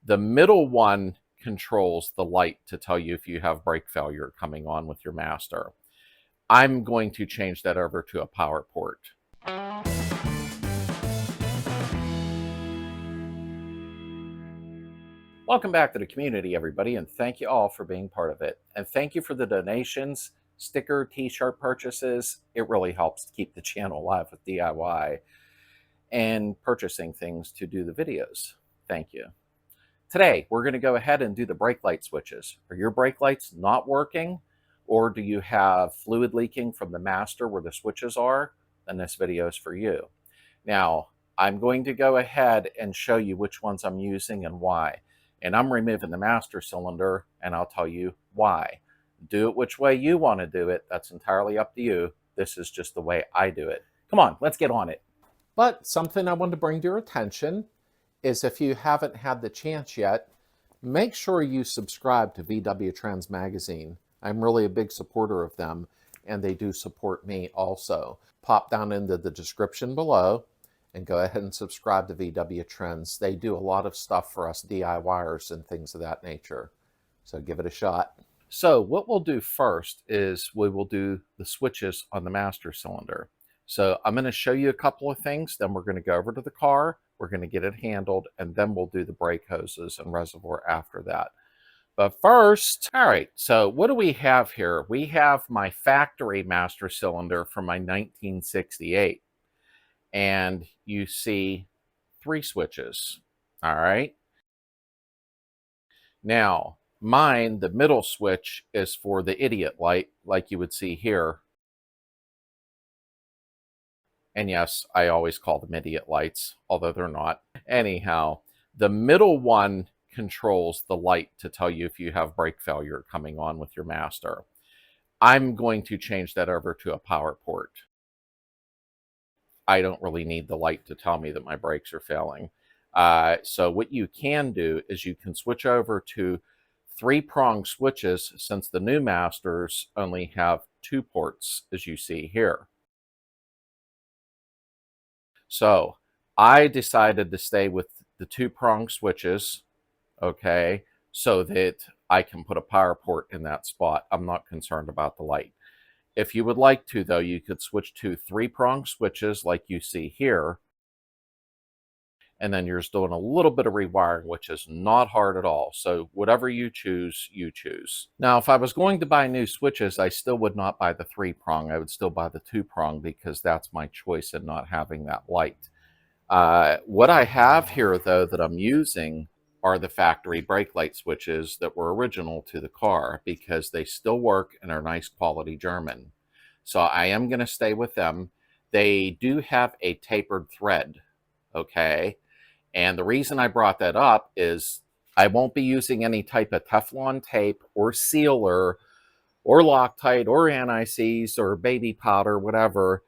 The middle one controls the light to tell you if you have brake failure coming on with your master. I'm going to change that over to a power port. Welcome back to the community, everybody, and thank you all for being part of it. And thank you for the donations, sticker, t-shirt purchases. It really helps to keep the channel alive with DIY and purchasing things to do the videos. Thank you. Today, we're going to go ahead and do the brake light switches. Are your brake lights not working? Or do you have fluid leaking from the master where the switches are? Then this video is for you. Now, I'm going to go ahead and show you which ones I'm using and why. And I'm removing the master cylinder, and I'll tell you why. Do it which way you want to do it. That's entirely up to you. This is just the way I do it. Come on, let's get on it. But something I want to bring to your attention is if you haven't had the chance yet, make sure you subscribe to VW Trends Magazine. I'm really a big supporter of them, and they do support me also. Pop down into the description below and go ahead and subscribe to VW Trends. They do a lot of stuff for us DIYers and things of that nature. So give it a shot. So what we'll do first is we will do the switches on the master cylinder. So I'm going to show you a couple of things, then we're going to go over to the car, we're going to get it handled, and then we'll do the brake hoses and reservoir after that. But first, all right, so what do we have here? We have my factory master cylinder from my 1968. And you see 3 switches, all right? Now, mine, the middle switch is for the idiot light, like you would see here. And yes, I always call them idiot lights, although they're not. Anyhow, the middle one controls the light to tell you if you have brake failure coming on with your master. I'm going to change that over to a power port. I don't really need the light to tell me that my brakes are failing. So what you can do is you can switch over to 3-prong switches, since the new masters only have 2 ports, as you see here. So I decided to stay with the 2-prong switches, okay, so that I can put a power port in that spot. I'm not concerned about the light. If you would like to, though, you could switch to 3-prong switches like you see here. And then you're just doing a little bit of rewiring, which is not hard at all. So whatever you choose, you choose. Now, if I was going to buy new switches, I still would not buy the 3-prong. I would still buy the 2-prong because that's my choice in not having that light. What I have here, though, that I'm using are the factory brake light switches that were original to the car, because they still work and are nice quality German. So I am going to stay with them. They do have a tapered thread, okay? And the reason I brought that up is I won't be using any type of Teflon tape or sealer or Loctite or anti-seize or baby powder, whatever.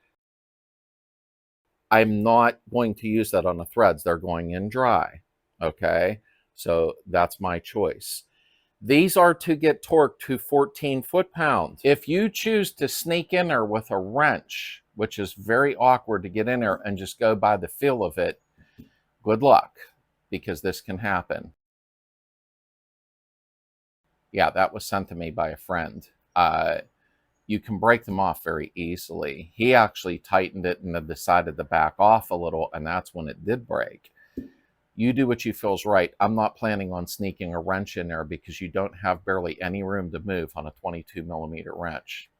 I'm not going to use that on the threads. They're going in dry, okay? So that's my choice. These are to get torqued to 14 foot-pounds. If you choose to sneak in there with a wrench, which is very awkward to get in there and just go by the feel of it, good luck, because this can happen. Yeah, that was sent to me by a friend. You can break them off very easily. He actually tightened it and then decided to back off a little, and that's when it did break. You do what you feel's right. I'm not planning on sneaking a wrench in there because you don't have barely any room to move on a 22mm wrench.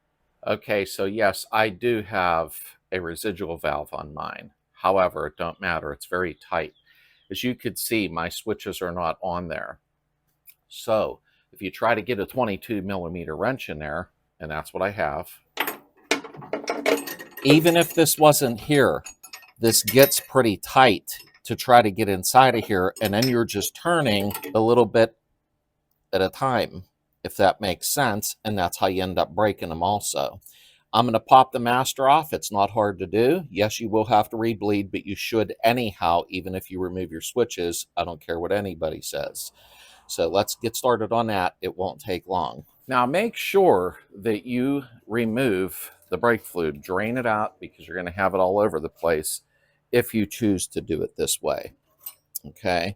Okay, so yes, I do have a residual valve on mine. However, it don't matter. It's very tight. As you could see, my switches are not on there. So if you try to get a 22mm wrench in there, and that's what I have, even if this wasn't here, this gets pretty tight to try to get inside of here, and then you're just turning a little bit at a time, if that makes sense, and that's how you end up breaking them also. I'm going to pop the master off. It's not hard to do. Yes, you will have to rebleed, but you should anyhow, even if you remove your switches. I don't care what anybody says. So let's get started on that. It won't take long. Now make sure that you remove the brake fluid. Drain it out, because you're going to have it all over the place if you choose to do it this way. Okay.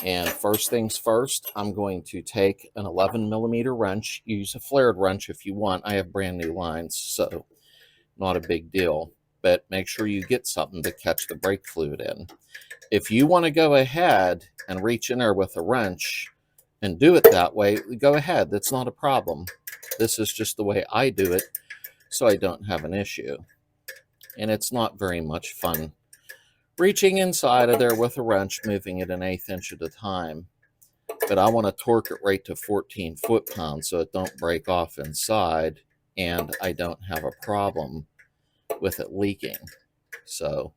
And first things first, I'm going to take an 11mm wrench. Use a flared wrench if you want. I have brand new lines, so not a big deal. But make sure you get something to catch the brake fluid in. If you want to go ahead and reach in there with a wrench and do it that way, go ahead. That's not a problem. This is just the way I do it, so I don't have an issue. And it's not very much fun reaching inside of there with a wrench, moving it 1/8 inch at a time. But I want to torque it right to 14 foot-pounds so it don't break off inside and I don't have a problem with it leaking. So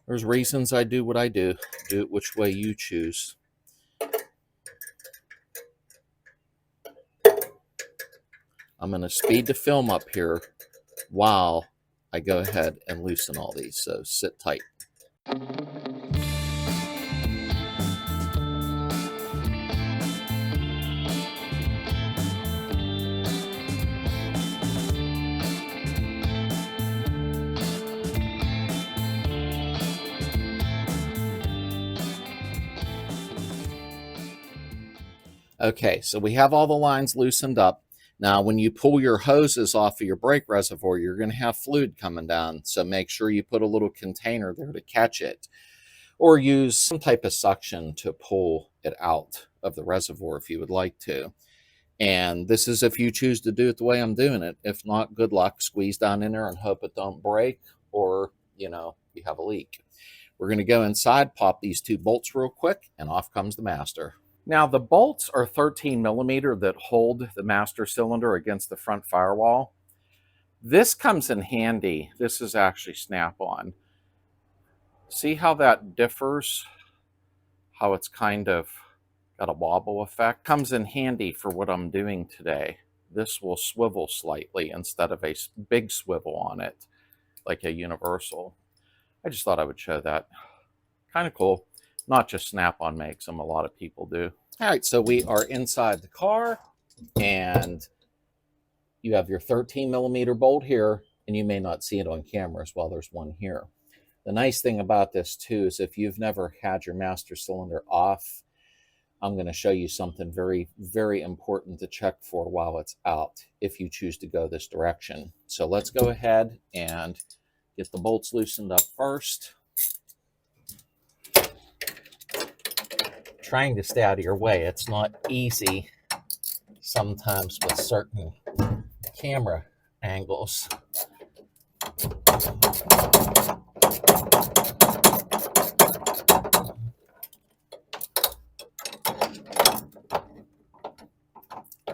there's reasons I do what I do. Do it which way you choose. I'm going to speed the film up here while I go ahead and loosen all these, so sit tight. Okay, so we have all the lines loosened up. Now, when you pull your hoses off of your brake reservoir, you're going to have fluid coming down. So make sure you put a little container there to catch it, or use some type of suction to pull it out of the reservoir if you would like to. And this is if you choose to do it the way I'm doing it. If not, good luck. Squeeze down in there and hope it don't break, or, you know, you have a leak. We're going to go inside, pop these 2 bolts real quick, and off comes the master. Now, the bolts are 13mm that hold the master cylinder against the front firewall. This comes in handy. This is actually snap-on. See how that differs? How it's kind of got a wobble effect? Comes in handy for what I'm doing today. This will swivel slightly instead of a big swivel on it, like a universal. I just thought I would show that. Kind of cool. Not just Snap-on makes them, a lot of people do. All right, so we are inside the car, and you have your 13mm bolt here, and you may not see it on camera as well. There's one here. The nice thing about this too is if you've never had your master cylinder off, I'm going to show you something very, very important to check for while it's out if you choose to go this direction. So let's go ahead and get the bolts loosened up first. Trying to stay out of your way. It's not easy sometimes with certain camera angles.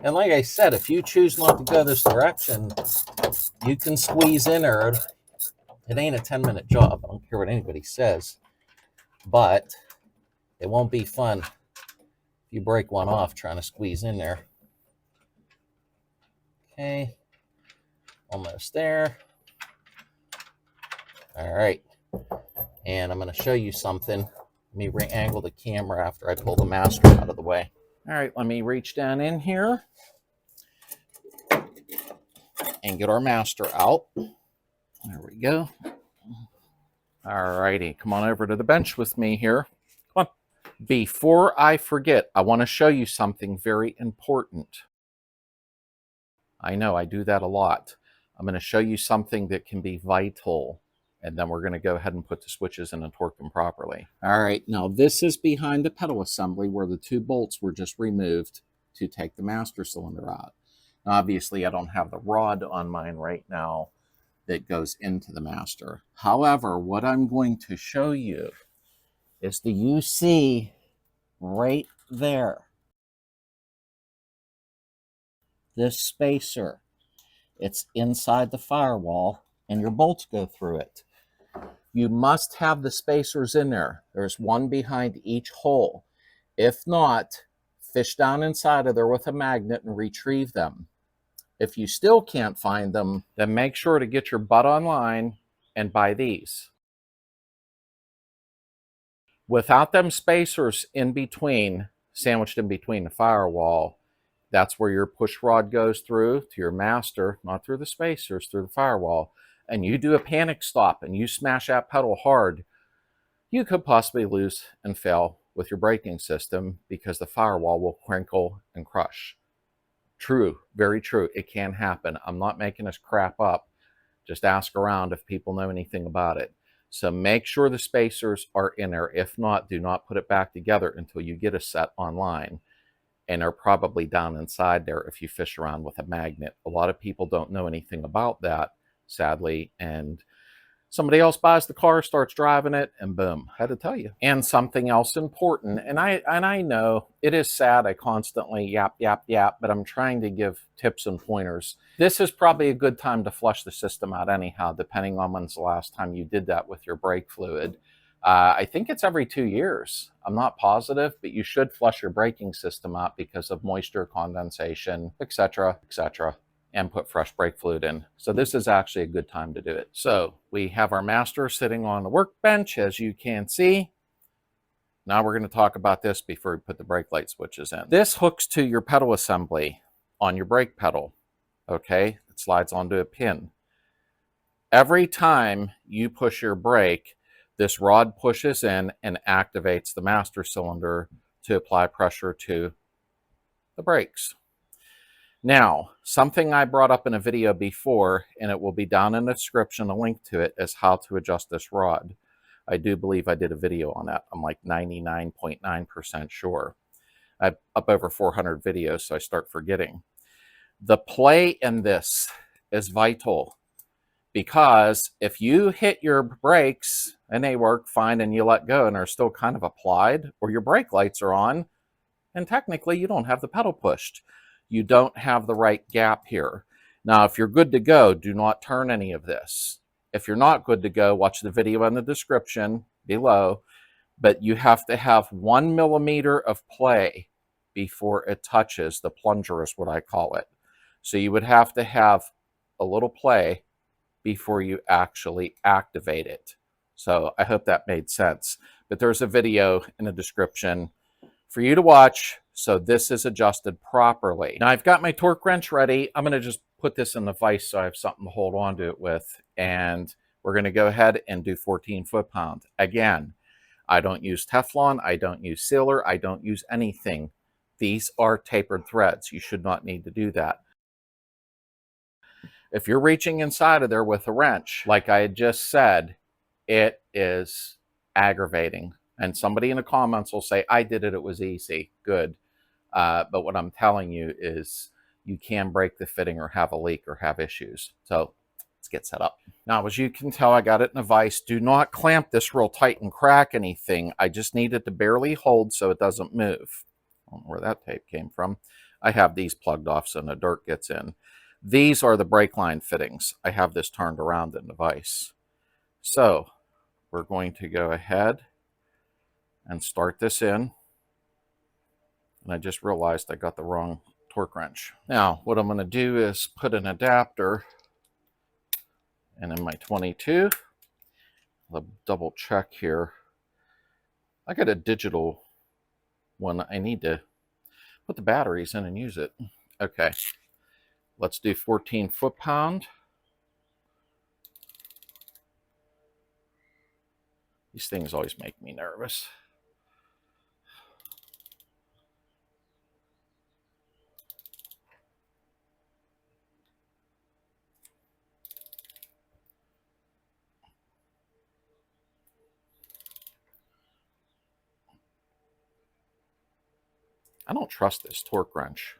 And like I said, if you choose not to go this direction, you can squeeze in there. It ain't a 10-minute job. I don't care what anybody says, but it won't be fun if you break one off trying to squeeze in there. Okay, almost there. All right, and I'm going to show you something. Let me re-angle the camera after I pull the master out of the way. All right, let me reach down in here and get our master out. There we go. All righty, come on over to the bench with me here. Come on. Before I forget, I want to show you something very important. I know I do that a lot. I'm going to show you something that can be vital, and then we're going to go ahead and put the switches in and torque them properly. All right, now this is behind the pedal assembly where the 2 bolts were just removed to take the master cylinder out. Now, obviously, I don't have the rod on mine right now that goes into the master. However, what I'm going to show you is, do you see right there this spacer? It's inside the firewall and your bolts go through it. You must have the spacers in there. There's one behind each hole. If not, fish down inside of there with a magnet and retrieve them. If you still can't find them, then make sure to get your butt online and buy these. Without them spacers in between, sandwiched in between the firewall, that's where your push rod goes through to your master, not through the spacers, through the firewall. And you do a panic stop and you smash that pedal hard, you could possibly lose and fail with your braking system because the firewall will crinkle and crush. True, very true. It can happen. I'm not making this crap up. Just ask around if people know anything about it. So make sure the spacers are in there. If not, do not put it back together until you get a set online. And they're probably down inside there if you fish around with a magnet. A lot of people don't know anything about that, sadly, and somebody else buys the car, starts driving it, and boom, had to tell you. And something else important, and I know it is sad, I constantly yap, but I'm trying to give tips and pointers. This is probably a good time to flush the system out anyhow, depending on when's the last time you did that with your brake fluid. I think it's every 2 years. I'm not positive, but you should flush your braking system out because of moisture, condensation, etc., etc., and put fresh brake fluid in. So this is actually a good time to do it. So we have our master sitting on the workbench, as you can see. Now we're going to talk about this before we put the brake light switches in. This hooks to your pedal assembly on your brake pedal. Okay, it slides onto a pin. Every time you push your brake, this rod pushes in and activates the master cylinder to apply pressure to the brakes. Now, something I brought up in a video before, and it will be down in the description, a link to it, is how to adjust this rod. I do believe I did a video on that. I'm like 99.9% sure. I have up over 400 videos, so I start forgetting. The play in this is vital, because if you hit your brakes and they work fine and you let go and are still kind of applied, or your brake lights are on, and technically you don't have the pedal pushed. You don't have the right gap here. Now, if you're good to go, do not turn any of this. If you're not good to go, watch the video in the description below, but you have to have 1 millimeter of play before it touches. The plunger is what I call it. So you would have to have a little play before you actually activate it. So I hope that made sense. But there's a video in the description for you to watch, so this is adjusted properly. Now I've got my torque wrench ready. I'm going to just put this in the vise so I have something to hold on to it with, and we're going to go ahead and do 14 foot-pound. Again, I don't use Teflon, I don't use sealer, I don't use anything. These are tapered threads. You should not need to do that. If you're reaching inside of there with a wrench, like I had just said, it is aggravating. And somebody in the comments will say, I did it, it was easy. Good. But what I'm telling you is you can break the fitting or have a leak or have issues. So let's get set up. Now, as you can tell, I got it in a vise. Do not clamp this real tight and crack anything. I just need it to barely hold so it doesn't move. I don't know where that tape came from. I have these plugged off so no dirt gets in. These are the brake line fittings. I have this turned around in the vise. So we're going to go ahead and start this in. And I just realized I got the wrong torque wrench. Now, what I'm going to do is put an adapter, and in my 22, I'll double check here. I got a digital one. I need to put the batteries in and use it. Okay, let's do 14 foot-pound. These things always make me nervous. I don't trust this torque wrench.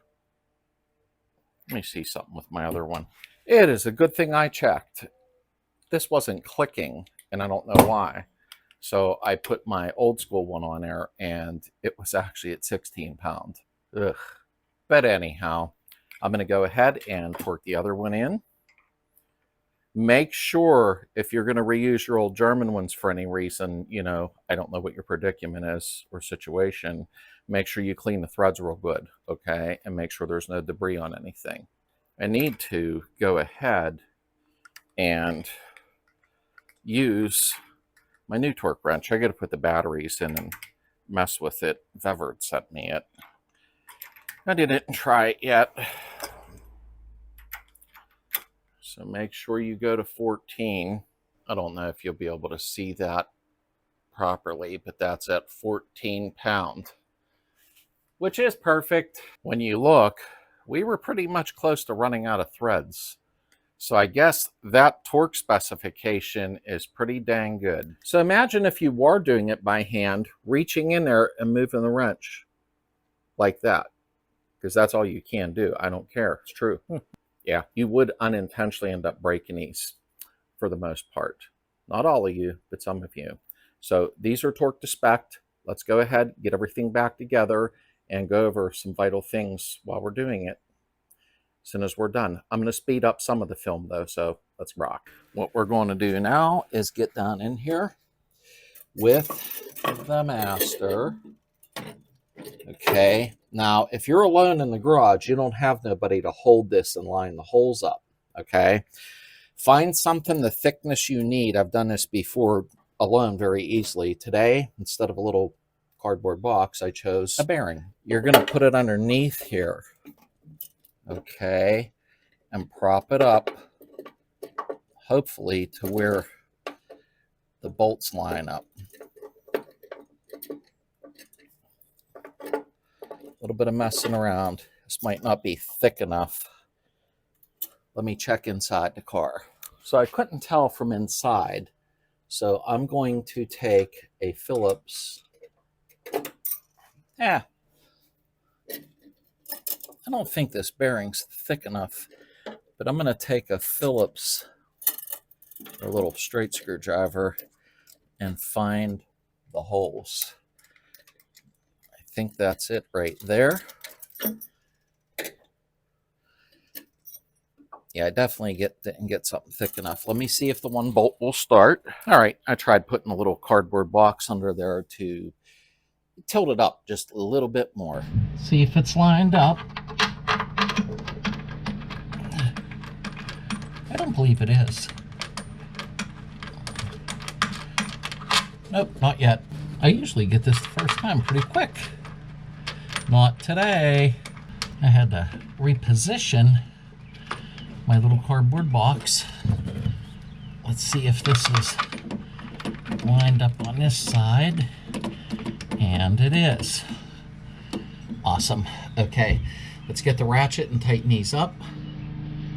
Let me see something with my other one. It is a good thing I checked. This wasn't clicking, and I don't know why. So I put my old school one on there, and it was actually at 16 pounds. Ugh. But anyhow, I'm going to go ahead and torque the other one in. Make sure, if you're going to reuse your old German ones for any reason, you know, I don't know what your predicament is or situation, make sure you clean the threads real good, okay? And make sure there's no debris on anything. I need to go ahead and use my new torque wrench. I got to put the batteries in and mess with it. Vevert sent me it. I didn't try it yet. So make sure you go to 14. I don't know if you'll be able to see that properly, but that's at 14 pound, which is perfect. When you look, we were pretty much close to running out of threads. So I guess that torque specification is pretty dang good. So imagine if you were doing it by hand, reaching in there and moving the wrench like that, because that's all you can do. I don't care. It's true. Yeah, you would unintentionally end up breaking these for the most part. Not all of you, but some of you. So these are torque to spec. Let's go ahead, get everything back together, and go over some vital things while we're doing it. As soon as we're done. I'm going to speed up some of the film though, so let's rock. What we're going to do now is get down in here with the master. Okay, now if you're alone in the garage, you don't have nobody to hold this and line the holes up. Okay, find something the thickness you need. I've done this before alone very easily. Today, instead of a little cardboard box, I chose a bearing. You're going to put it underneath here. Okay, and prop it up, hopefully to where the bolts line up. A little bit of messing around. This might not be thick enough. Let me check inside the car. So I couldn't tell from inside, so I'm going to take a Phillips. I don't think this bearing's thick enough, but I'm going to take a Phillips, a little straight screwdriver, and find the holes. I think that's it right there. Yeah, I definitely didn't get something thick enough. Let me see if the one bolt will start. All right, I tried putting a little cardboard box under there to tilt it up just a little bit more. See if it's lined up. I don't believe it is. Nope, not yet. I usually get this the first time pretty quick. Not today. I had to reposition my little cardboard box. Let's see if this is lined up on this side. And it is. Awesome. Okay, let's get the ratchet and tighten these up.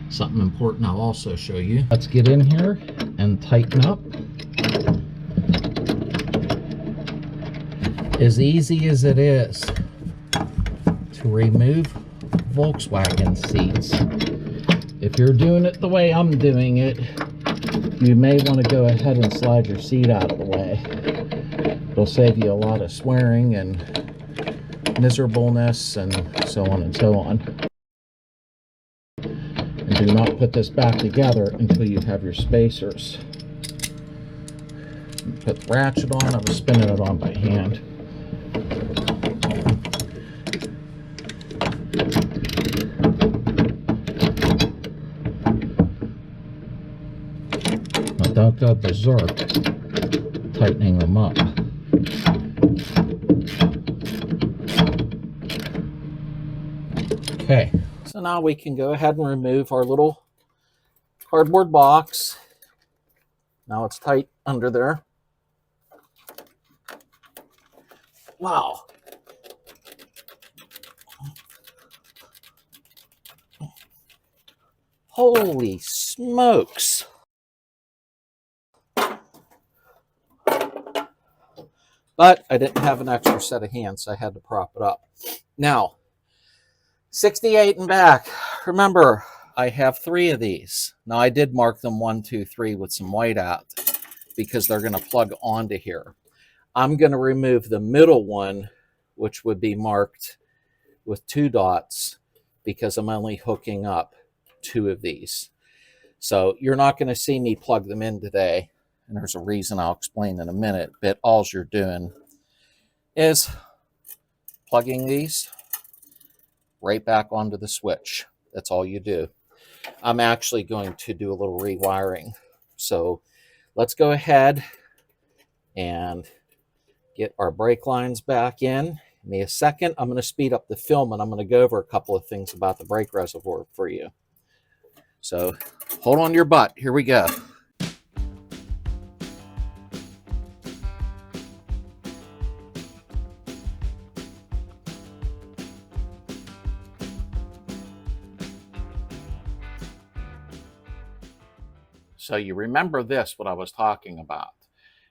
Something important I'll also show you. Let's get in here and tighten up. As easy as it is to remove Volkswagen seats, if you're doing it the way I'm doing it, you may want to go ahead and slide your seat out of the way. It'll save you a lot of swearing and miserableness and so on and so on. And do not put this back together until you have your spacers. Put the ratchet on. I was spinning it on by hand. Now don't go berserk tightening them up. Okay, so now we can go ahead and remove our little cardboard box. Now it's tight under there. Wow. Holy smokes. But I didn't have an extra set of hands, so I had to prop it up. Now, 68 and back. Remember, I have 3 of these. Now, I did mark them 1, 2, 3 with some white out because they're going to plug onto here. I'm going to remove the middle one, which would be marked with 2 dots, because I'm only hooking up 2 of these. So you're not going to see me plug them in today. And there's a reason I'll explain in a minute. But all you're doing is plugging these right back onto the switch. That's all you do. I'm actually going to do a little rewiring. So let's go ahead and get our brake lines back in. Give me a second. I'm going to speed up the film and I'm going to go over a couple of things about the brake reservoir for you. So hold on to your butt. Here we go. So you remember this, what I was talking about.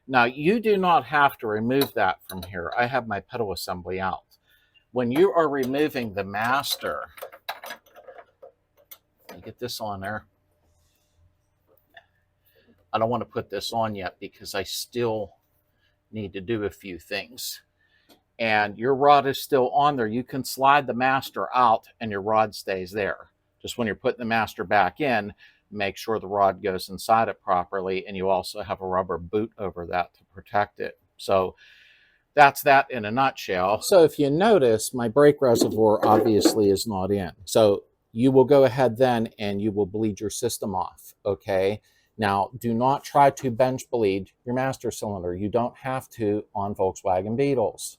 Now, you do not have to remove that from here. I have my pedal assembly out. When you are removing the master, let me get this on there. I don't want to put this on yet because I still need to do a few things. And your rod is still on there. You can slide the master out and your rod stays there. Just when you're putting the master back in, make sure the rod goes inside it properly, and you also have a rubber boot over that to protect it. So that's that in a nutshell. So if you notice, my brake reservoir obviously is not in. So you will go ahead then and you will bleed your system off, okay? Now, do not try to bench bleed your master cylinder. You don't have to on Volkswagen Beetles.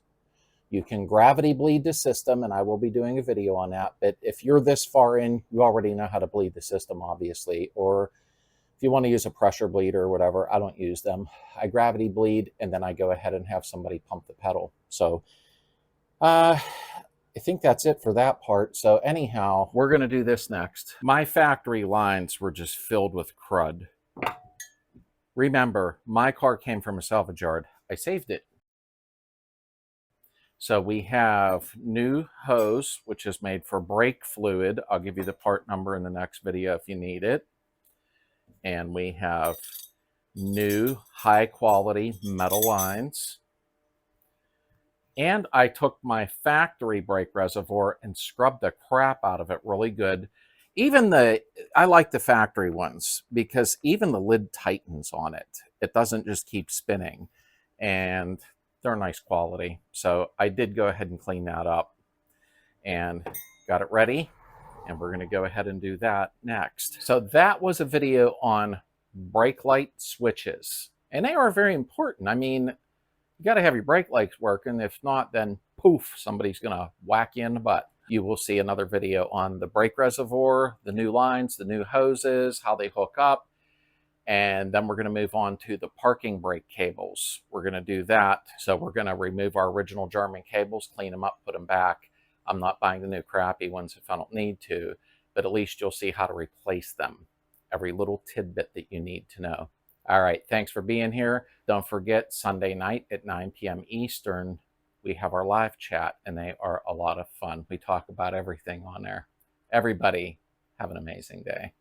You can gravity bleed the system, and I will be doing a video on that. But if you're this far in, you already know how to bleed the system, obviously. Or if you want to use a pressure bleeder or whatever, I don't use them. I gravity bleed, and then I go ahead and have somebody pump the pedal. So I think that's it for that part. So anyhow, we're going to do this next. My factory lines were just filled with crud. Remember, my car came from a salvage yard. I saved it. So we have new hose, which is made for brake fluid. I'll give you the part number in the next video if you need it. And we have new high quality metal lines. And I took my factory brake reservoir and scrubbed the crap out of it really good. I like the factory ones because even the lid tightens on it. It doesn't just keep spinning. And they're nice quality. So I did go ahead and clean that up and got it ready. And we're going to go ahead and do that next. So that was a video on brake light switches. And they are very important. I mean, you got to have your brake lights working. If not, then poof, somebody's going to whack you in the butt. You will see another video on the brake reservoir, the new lines, the new hoses, how they hook up. And then we're going to move on to the parking brake cables. We're going to do that. So we're going to remove our original German cables, clean them up, put them back. I'm not buying the new crappy ones if I don't need to, but at least you'll see how to replace them. Every little tidbit that you need to know. All right, thanks for being here. Don't forget, Sunday night at 9 p.m. Eastern, we have our live chat, and they are a lot of fun. We talk about everything on there. Everybody, have an amazing day.